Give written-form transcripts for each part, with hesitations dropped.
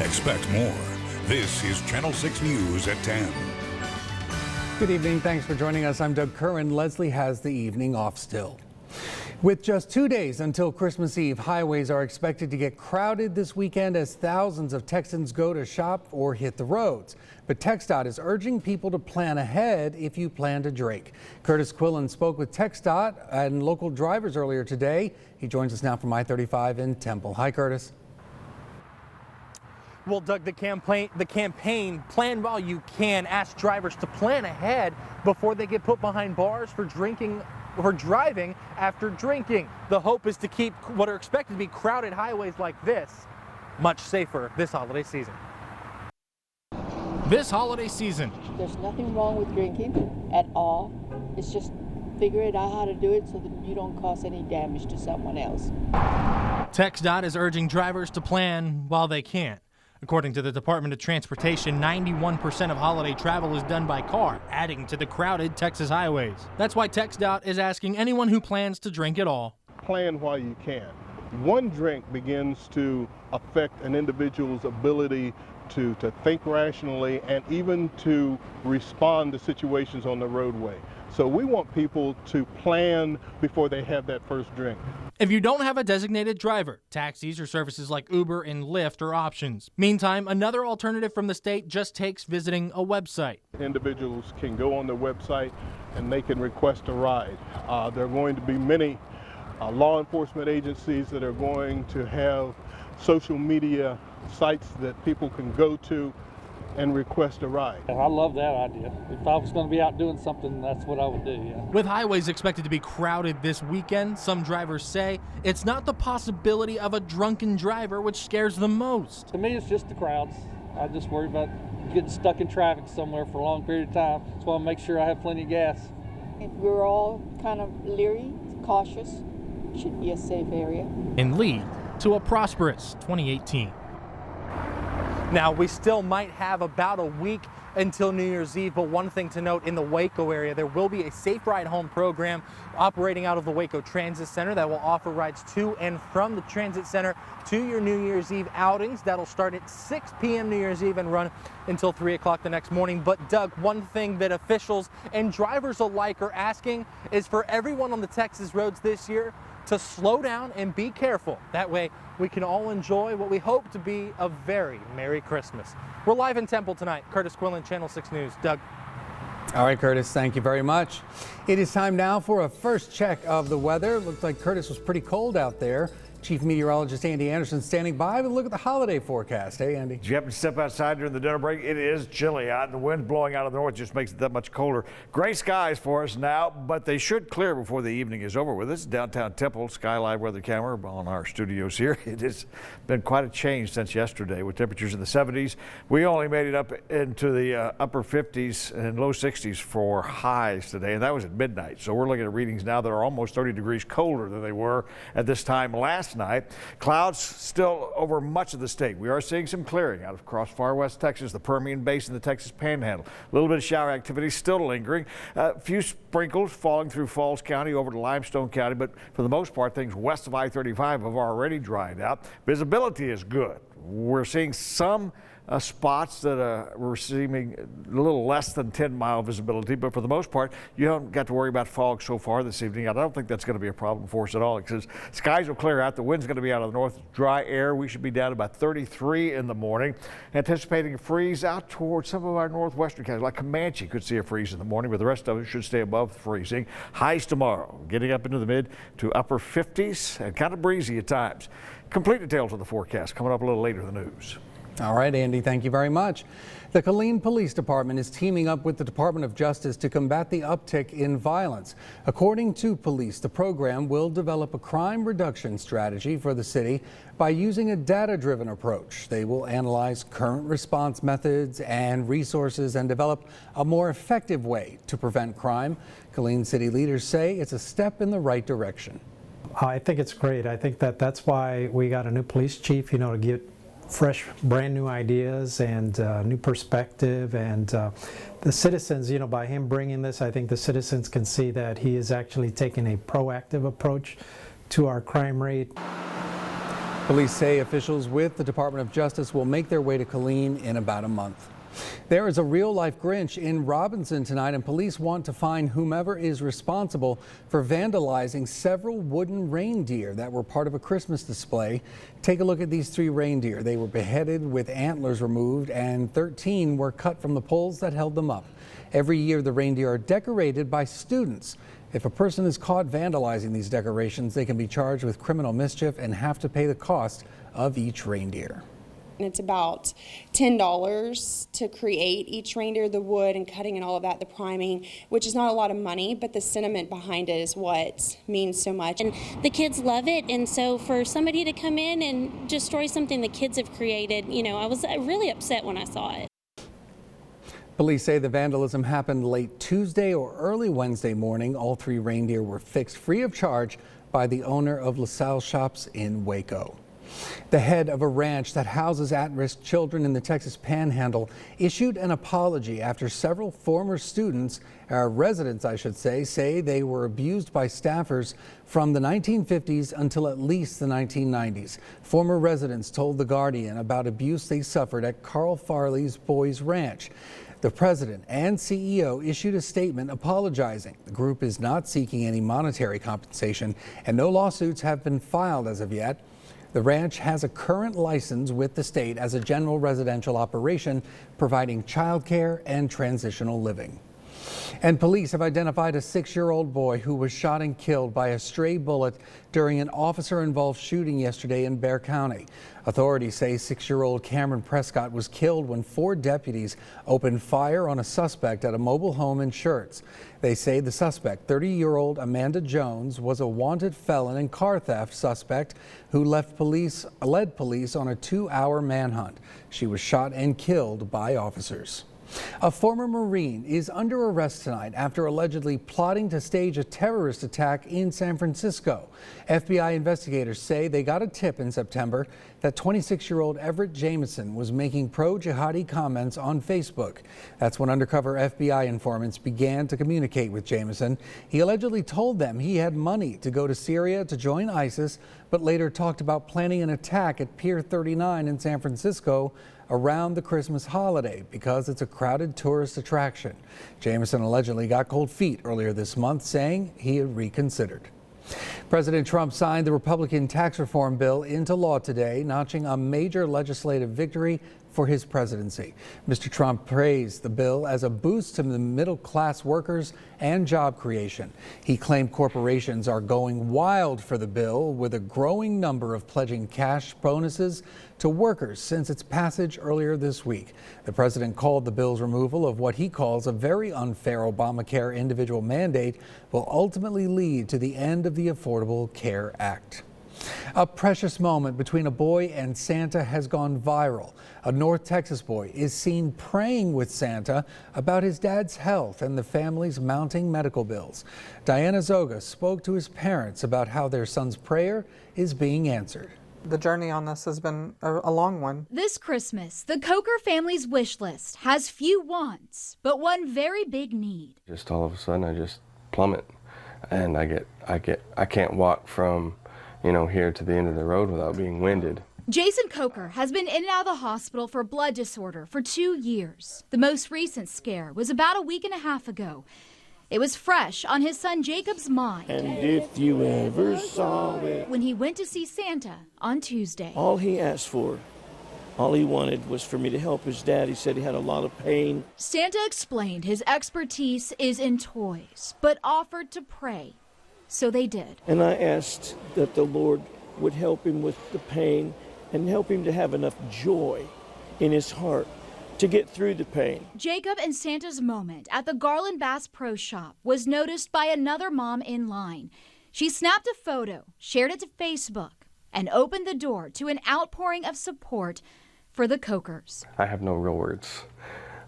Expect more. This is Channel 6 News at 10. Good evening. Thanks for joining us. I'm Doug Currin. Leslie has the evening off still. With just 2 days until Christmas Eve, highways are expected to get crowded this weekend as thousands of Texans go to shop or hit the roads. But TxDOT is urging people to plan ahead if you plan to drink. Kurtis Quillin spoke with TxDOT and local drivers earlier today. He joins us now from I-35 in Temple. Hi, Kurtis. Well, Doug, the campaign Plan While You Can asks drivers to plan ahead before they get put behind bars for driving after drinking. The hope is to keep what are expected to be crowded highways like this much safer this holiday season. This holiday season, there's nothing wrong with drinking at all. It's just figure it out how to do it so that you don't cause any damage to someone else. TxDOT is urging drivers to plan while they can. According to the Department of Transportation, 91% of holiday travel is done by car, adding to the crowded Texas highways. That's why TxDOT is asking anyone who plans to drink at all. Plan while you can. One drink begins to affect an individual's ability to think rationally and even to respond to situations on the roadway. So we want people to plan before they have that first drink. If you don't have a designated driver, taxis or services like Uber and Lyft are options. Meantime, another alternative from the state just takes visiting a website. Individuals can go on the website and they can request a ride. There are going to be many law enforcement agencies that are going to have social media sites that people can go to and request a ride. I love that idea. If I was going to be out doing something, that's what I would do, yeah. With highways expected to be crowded this weekend, some drivers say it's not the possibility of a drunken driver which scares them most. To me, it's just the crowds. I just worry about getting stuck in traffic somewhere for a long period of time. That's why I make sure I have plenty of gas. If we're all kind of leery, cautious, it should be a safe area. And lead to a prosperous 2018. Now, we still might have about a week until New Year's Eve, but one thing to note, in the Waco area, there will be a Safe Ride Home program operating out of the Waco Transit Center that will offer rides to and from the Transit Center to your New Year's Eve outings. That'll start at 6 p.m. New Year's Eve and run until 3 o'clock the next morning. But Doug, one thing that officials and drivers alike are asking is for everyone on the Texas roads this year to slow down and be careful. That way we can all enjoy what we hope to be a very Merry Christmas. We're live in Temple tonight. Kurtis Quillin, Channel 6 News. Doug. All right, Kurtis, thank you very much. It is time now for a first check of the weather. Looks like Kurtis was pretty cold out there. Chief Meteorologist Andy Andersen standing by with a look at the holiday forecast. Hey, Andy. Did you happen to step outside during the dinner break? It is chilly out, and the wind blowing out of the north just makes it that much colder. Gray skies for us now, but they should clear before the evening is over with. This is downtown Temple, Sky Live weather camera on our studios here. It has been quite a change since yesterday with temperatures in the 70s. We only made it up into the upper 50s and low 60s for highs today, and that was at midnight. So we're looking at readings now that are almost 30 degrees colder than they were at this time last night. Clouds still over much of the state. We are seeing some clearing out across far west Texas, the Permian Basin, the Texas Panhandle. A little bit of shower activity still lingering. A few sprinkles falling through Falls County over to Limestone County, but for the most part, things west of I-35 have already dried out. Visibility is good. We're seeing some spots that are receiving a little less than 10-mile visibility, but for the most part, you haven't got to worry about fog so far this evening. I don't think that's going to be a problem for us at all because skies will clear out. The wind's going to be out of the north, dry air. We should be down to about 33 in the morning. Anticipating a freeze out towards some of our northwestern counties, like Comanche could see a freeze in the morning, but the rest of it should stay above freezing. Highs tomorrow, getting up into the mid to upper 50s and kind of breezy at times. Complete details of the forecast coming up a little later in the news. All right, Andy, thank you very much. The Quillin Police Department is teaming up with the Department of Justice to combat the uptick in violence. According to police, the program will develop a crime reduction strategy for the city by using a data-driven approach. They will analyze current response methods and resources and develop a more effective way to prevent crime. Quillin city leaders say it's a step in the right direction. I think it's great. I think that's why we got a new police chief, to get fresh, brand new ideas and new perspective, and the citizens, by him bringing this, I think the citizens can see that he is actually taking a proactive approach to our crime rate. Police say officials with the Department of Justice will make their way to Quillin in about a month. There is a real-life Grinch in Robinson tonight, and police want to find whomever is responsible for vandalizing several wooden reindeer that were part of a Christmas display. Take a look at these 3 reindeer. They were beheaded with antlers removed, and 13 were cut from the poles that held them up. Every year, the reindeer are decorated by students. If a person is caught vandalizing these decorations, they can be charged with criminal mischief and have to pay the cost of each reindeer. It's about $10 to create each reindeer, the wood and cutting and all of that, the priming, which is not a lot of money, but the sentiment behind it is what means so much. And the kids love it, and so for somebody to come in and destroy something the kids have created, you know, I was really upset when I saw it. Police say the vandalism happened late Tuesday or early Wednesday morning. All 3 reindeer were fixed free of charge by the owner of LaSalle Shops in Waco. The head of a ranch that houses at-risk children in the Texas Panhandle issued an apology after several former students, residents I should say they were abused by staffers from the 1950s until at least the 1990s. Former residents told The Guardian about abuse they suffered at Carl Farley's Boys Ranch. The president and CEO issued a statement apologizing. The group is not seeking any monetary compensation, and no lawsuits have been filed as of yet. The ranch has a current license with the state as a general residential operation, providing childcare and transitional living. And police have identified a 6-year-old boy who was shot and killed by a stray bullet during an officer-involved shooting yesterday in Bexar County. Authorities say 6-year-old Cameron Prescott was killed when 4 deputies opened fire on a suspect at a mobile home in Schertz. They say the suspect, 30-year-old Amanda Jones, was a wanted felon and car theft suspect who led police on a 2-hour manhunt. She was shot and killed by officers. A former Marine is under arrest tonight after allegedly plotting to stage a terrorist attack in San Francisco. FBI investigators say they got a tip in September that 26-year-old Everett Jameson was making pro-jihadi comments on Facebook. That's when undercover FBI informants began to communicate with Jameson. He allegedly told them he had money to go to Syria to join ISIS, but later talked about planning an attack at Pier 39 in San Francisco around the Christmas holiday because it's a crowded tourist attraction. Jameson allegedly got cold feet earlier this month, saying he had reconsidered. President Trump signed the Republican tax reform bill into law today, notching a major legislative victory for his presidency. Mr. Trump praised the bill as a boost to the middle-class workers and job creation. He claimed corporations are going wild for the bill, with a growing number of pledging cash bonuses to workers since its passage earlier this week. The president called the bill's removal of what he calls a very unfair Obamacare individual mandate will ultimately lead to the end of the Affordable Care Act. A precious moment between a boy and Santa has gone viral. A North Texas boy is seen praying with Santa about his dad's health and the family's mounting medical bills. Diana Zoga spoke to his parents about how their son's prayer is being answered. The journey on this has been a long one. This Christmas, the Coker family's wish list has few wants, but one very big need. Just all of a sudden I just plummet, and I can't walk from, here to the end of the road without being winded. Jason Coker has been in and out of the hospital for blood disorder for 2 years. The most recent scare was about a week and a half ago. It was fresh on his son Jacob's mind. And if you ever saw it. When he went to see Santa on Tuesday. All he asked for, all he wanted was for me to help his dad. He said he had a lot of pain. Santa explained his expertise is in toys, but offered to pray. So they did. And I asked that the Lord would help him with the pain and help him to have enough joy in his heart to get through the pain. Jacob and Santa's moment at the Garland Bass Pro Shop was noticed by another mom in line. She snapped a photo, shared it to Facebook, and opened the door to an outpouring of support for the Cokers. I have no real words.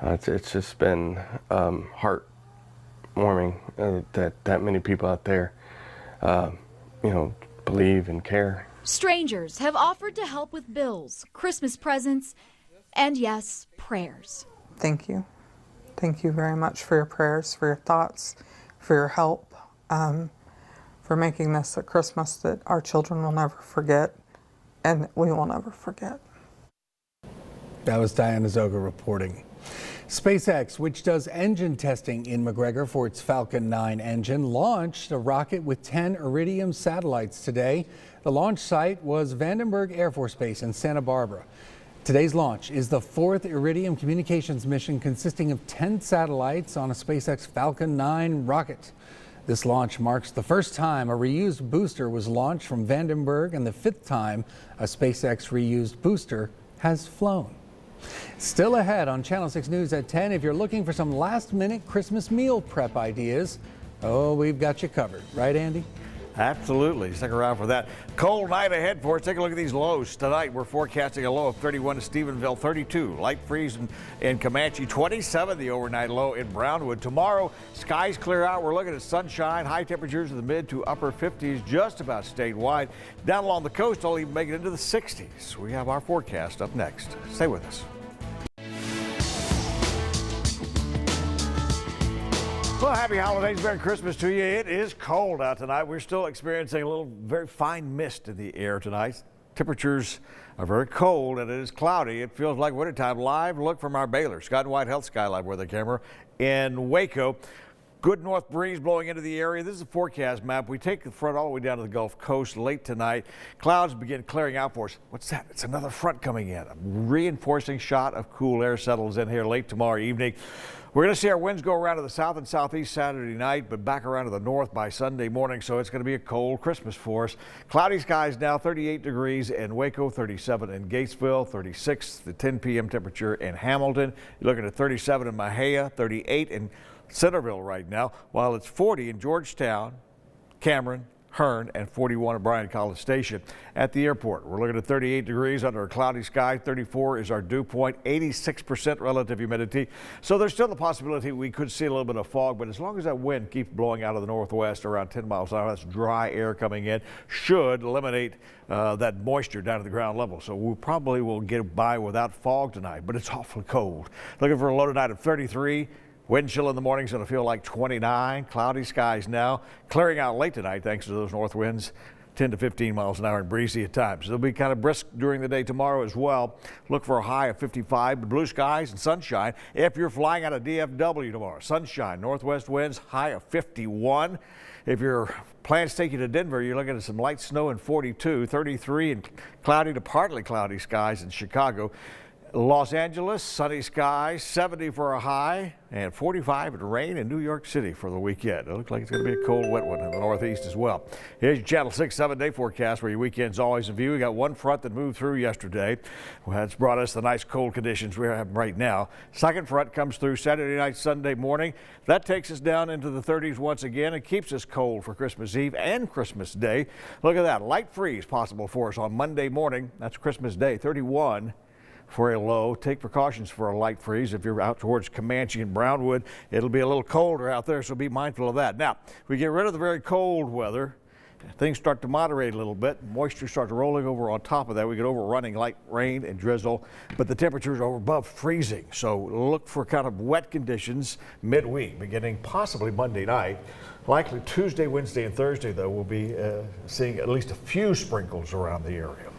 It's just been heartwarming that many people out there, believe and care. Strangers have offered to help with bills, Christmas presents, and yes, prayers. Thank you. Thank you very much for your prayers, for your thoughts, for your help, for making this a Christmas that our children will never forget, and we will never forget. That was Diana Zoga reporting. SpaceX, which does engine testing in McGregor for its Falcon 9 engine, launched a rocket with 10 Iridium satellites today. The launch site was Vandenberg Air Force Base in Santa Barbara. Today's launch is the 4th Iridium communications mission consisting of 10 satellites on a SpaceX Falcon 9 rocket. This launch marks the first time a reused booster was launched from Vandenberg and the 5th time a SpaceX reused booster has flown. Still ahead on Channel 6 News at 10, if you're looking for some last-minute Christmas meal prep ideas, oh, we've got you covered. Right, Andy? Absolutely. Stick around for that. Cold night ahead for us. Take a look at these lows. Tonight, we're forecasting a low of 31 in Stephenville, 32. Light freeze in Comanche, 27 the overnight low in Brownwood. Tomorrow, skies clear out. We're looking at sunshine. High temperatures in the mid to upper 50s just about statewide. Down along the coast, I'll even make it into the 60s. We have our forecast up next. Stay with us. Well, happy holidays, Merry Christmas to you. It is cold out tonight. We're still experiencing a little very fine mist in the air tonight. Temperatures are very cold and it is cloudy. It feels like wintertime. Live look from our Baylor Scott and White Health Skylight weather camera in Waco. Good north breeze blowing into the area. This is a forecast map. We take the front all the way down to the Gulf Coast late tonight. Clouds begin clearing out for us. What's that? It's another front coming in. A reinforcing shot of cool air settles in here late tomorrow evening. We're going to see our winds go around to the south and southeast Saturday night, but back around to the north by Sunday morning, so it's going to be a cold Christmas for us. Cloudy skies now, 38 degrees in Waco, 37 in Gatesville, 36 the 10 p.m. temperature in Hamilton. You're looking at 37 in Mahia, 38 in Centerville right now, while it's 40 in Georgetown, Cameron, Hearn, and 41 at Bryan College Station. At the airport, we're looking at 38 degrees under a cloudy sky. 34 is our dew point, 86% relative humidity. So there's still the possibility we could see a little bit of fog, but as long as that wind keeps blowing out of the northwest around 10 miles an hour, that's dry air coming in, should eliminate that moisture down to the ground level. So we probably will get by without fog tonight, but it's awfully cold. Looking for a low tonight of 33. Wind chill in the morning is going to feel like 29. Cloudy skies now. Clearing out late tonight thanks to those north winds, 10 to 15 miles an hour and breezy at times. They'll be kind of brisk during the day tomorrow as well. Look for a high of 55. Blue skies and sunshine. If you're flying out of DFW tomorrow, sunshine, northwest winds, high of 51. If your plans take you to Denver, you're looking at some light snow in 42, 33 and cloudy to partly cloudy skies in Chicago. Los Angeles, sunny skies, 70 for a high, and 45 and rain in New York City for the weekend. It looks like it's going to be a cold, wet one in the northeast as well. Here's your Channel 6 7-day forecast where your weekend's always in view. We got one front that moved through yesterday. Well, that's brought us the nice cold conditions we have right now. Second front comes through Saturday night, Sunday morning. That takes us down into the 30s once again and keeps us cold for Christmas Eve and Christmas Day. Look at that. Light freeze possible for us on Monday morning. That's Christmas Day, 31. For a low. Take precautions for a light freeze. If you're out towards Comanche and Brownwood, it'll be a little colder out there, so be mindful of that. Now, we get rid of the very cold weather. Things start to moderate a little bit. Moisture starts rolling over on top of that. We get overrunning light rain and drizzle, but the temperatures are above freezing. So look for kind of wet conditions midweek, beginning possibly Monday night. Likely Tuesday, Wednesday, and Thursday, though, we'll be seeing at least a few sprinkles around the area.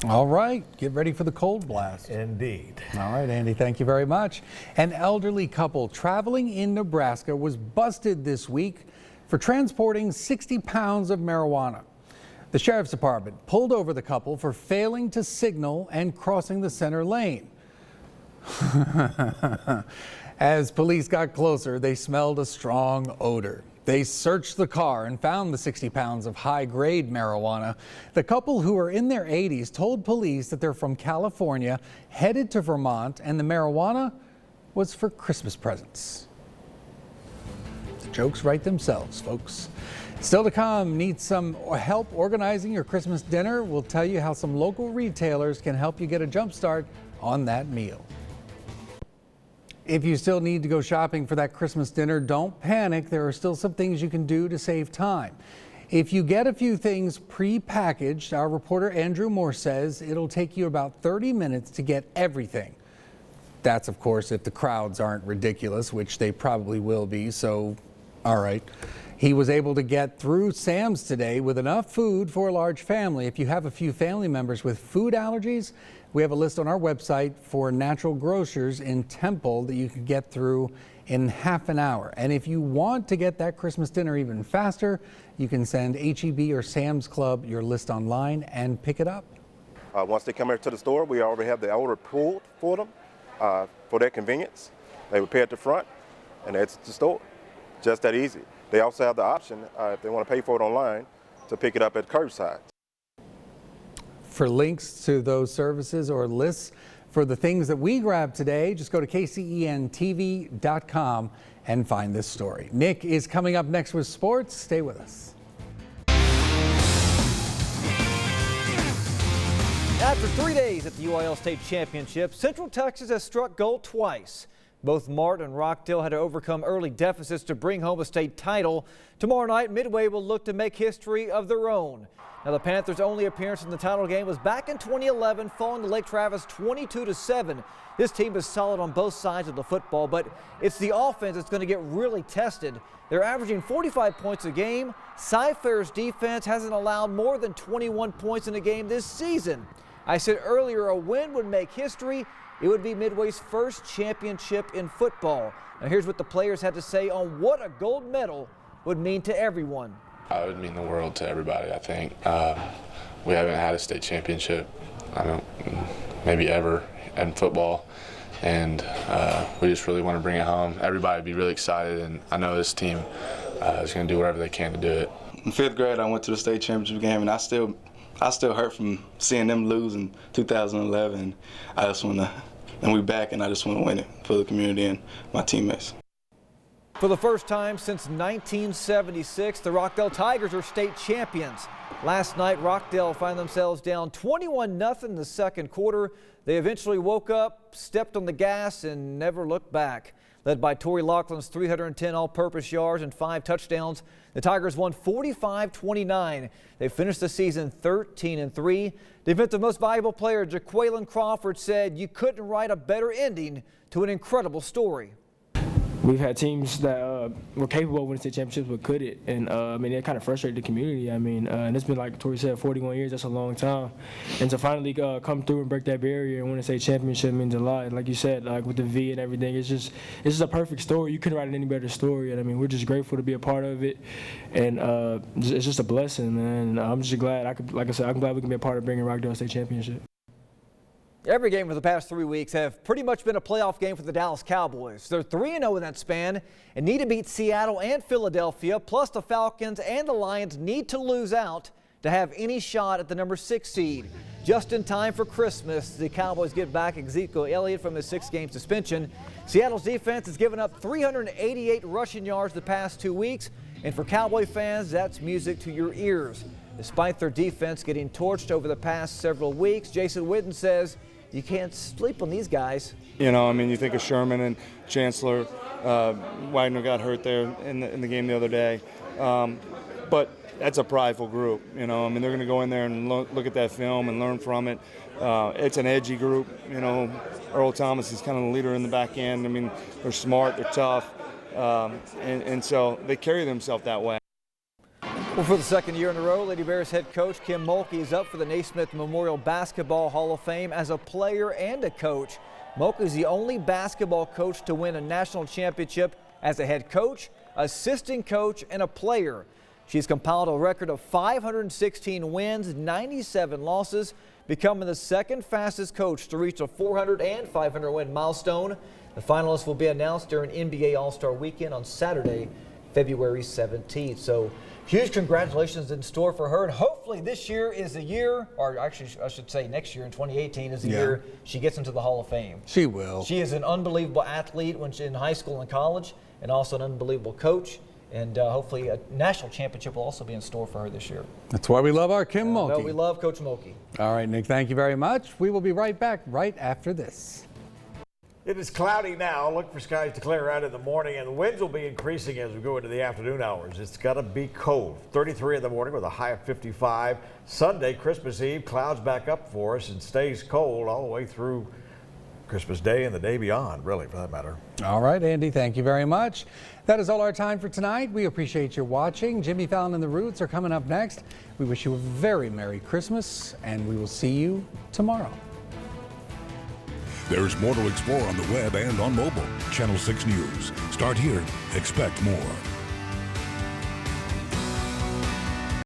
All right, get ready for the cold blast. Indeed. All right, Andy, thank you very much. An elderly couple traveling in Nebraska was busted this week for transporting 60 pounds of marijuana. The sheriff's department pulled over the couple for failing to signal and crossing the center lane. As police got closer, they smelled a strong odor. They searched the car and found the 60 pounds of high-grade marijuana. The couple, who are in their 80s, told police that they're from California, headed to Vermont, and the marijuana was for Christmas presents. The jokes write themselves, folks. Still to come, need some help organizing your Christmas dinner? We'll tell you how some local retailers can help you get a jump start on that meal. If you still need to go shopping for that Christmas dinner, don't panic. There are still some things you can do to save time. If you get a few things pre-packaged, our reporter Andrew Moore says it'll take you about 30 minutes to get everything. That's, of course, if the crowds aren't ridiculous, which they probably will be, so all right. He was able to get through Sam's today with enough food for a large family. If you have a few family members with food allergies, we have a list on our website for natural grocers in Temple that you can get through in half an hour. And if you want to get that Christmas dinner even faster, you can send HEB or Sam's Club your list online and pick it up. Once they come here to the store, we already have the order pulled for them for their convenience. They would pay at the front and it's at the store. Just that easy. They also have the option, if they want to pay for it online, to pick it up at curbside. For links to those services or lists for the things that we grabbed today, just go to KCENTV.com and find this story. Nick is coming up next with sports. Stay with us. After 3 days at the UIL State Championship, Central Texas has struck gold twice. Both Martin and Rockdale had to overcome early deficits to bring home a state title. Tomorrow night, Midway will look to make history of their own. Now, the Panthers' only appearance in the title game was back in 2011, falling to Lake Travis 22-7. This team is solid on both sides of the football, but it's the offense that's going to get really tested. They're averaging 45 points a game. Cy-Fair's defense hasn't allowed more than 21 points in a game this season. I said earlier a win would make history. It would be Midway's first championship in football. Now here's what the players had to say on what a gold medal would mean to everyone. It would mean the world to everybody, I think. We haven't had a state championship, maybe ever in football, and we just really want to bring it home. Everybody would be really excited, and I know this team is going to do whatever they can to do it. In 5th grade, I went to the state championship game, and I still hurt from seeing them lose in 2011. I just want to, and we back, and I just want to win it for the community and my teammates. For the first time since 1976, the Rockdale Tigers are state champions. Last night, Rockdale found themselves down 21-0 in the second quarter. They eventually woke up, stepped on the gas, and never looked back. Led by Torrey Laughlin's 310 all-purpose yards and 5 touchdowns, the Tigers won 45-29. They finished the season 13-3. Defensive Most Valuable Player Jaquaylin Crawford said you couldn't write a better ending to an incredible story. We've had teams that were capable of winning state championships but couldn't, and it kind of frustrated the community. And it's been, like Tori said, 41 years. That's a long time, and to finally come through and break that barrier and win a state championship means a lot. Like you said, like with the V and everything, it's just a perfect story. You couldn't write any better story, and we're just grateful to be a part of it, and it's just a blessing, man. And I'm just glad I'm glad we can be a part of bringing Rockdale a state championship. Every game for the past 3 weeks have pretty much been a playoff game for the Dallas Cowboys. They're 3-0 in that span and need to beat Seattle and Philadelphia, plus the Falcons and the Lions need to lose out to have any shot at the number 6 seed. Just in time for Christmas, the Cowboys get back Ezekiel Elliott from his 6-game suspension. Seattle's defense has given up 388 rushing yards the past 2 weeks, and for Cowboy fans, that's music to your ears. Despite their defense getting torched over the past several weeks, Jason Witten says you can't sleep on these guys. You think of Sherman and Chancellor. Wagner got hurt there in the game the other day. But that's a prideful group. They're going to go in there and look at that film and learn from it. It's an edgy group. Earl Thomas is kind of the leader in the back end. They're smart, they're tough, and so they carry themselves that way. Well, for the second year in a row, Lady Bears head coach Kim Mulkey is up for the Naismith Memorial Basketball Hall of Fame as a player and a coach. Mulkey is the only basketball coach to win a national championship as a head coach, assistant coach, and a player. She's compiled a record of 516 wins, 97 losses, becoming the second fastest coach to reach a 400 and 500 win milestone. The finalists will be announced during NBA All-Star Weekend on Saturday, February 17th. So huge congratulations in store for her, and hopefully this year is the year, or actually I should say next year in 2018 is the year she gets into the Hall of Fame. She will. She is an unbelievable athlete when she's in high school and college, and also an unbelievable coach, and hopefully a national championship will also be in store for her this year. That's why we love our Kim Mulkey. No, we love Coach Mulkey. All right, Nick, thank you very much. We will be right back right after this. It is cloudy now. Look for skies to clear out in the morning, and the winds will be increasing as we go into the afternoon hours. It's going to be cold. 33 in the morning with a high of 55. Sunday, Christmas Eve, clouds back up for us and stays cold all the way through Christmas Day and the day beyond, really, for that matter. All right, Andy, thank you very much. That is all our time for tonight. We appreciate your watching. Jimmy Fallon and the Roots are coming up next. We wish you a very Merry Christmas, and we will see you tomorrow. There's more to explore on the web and on mobile. Channel 6 News. Start here. Expect more.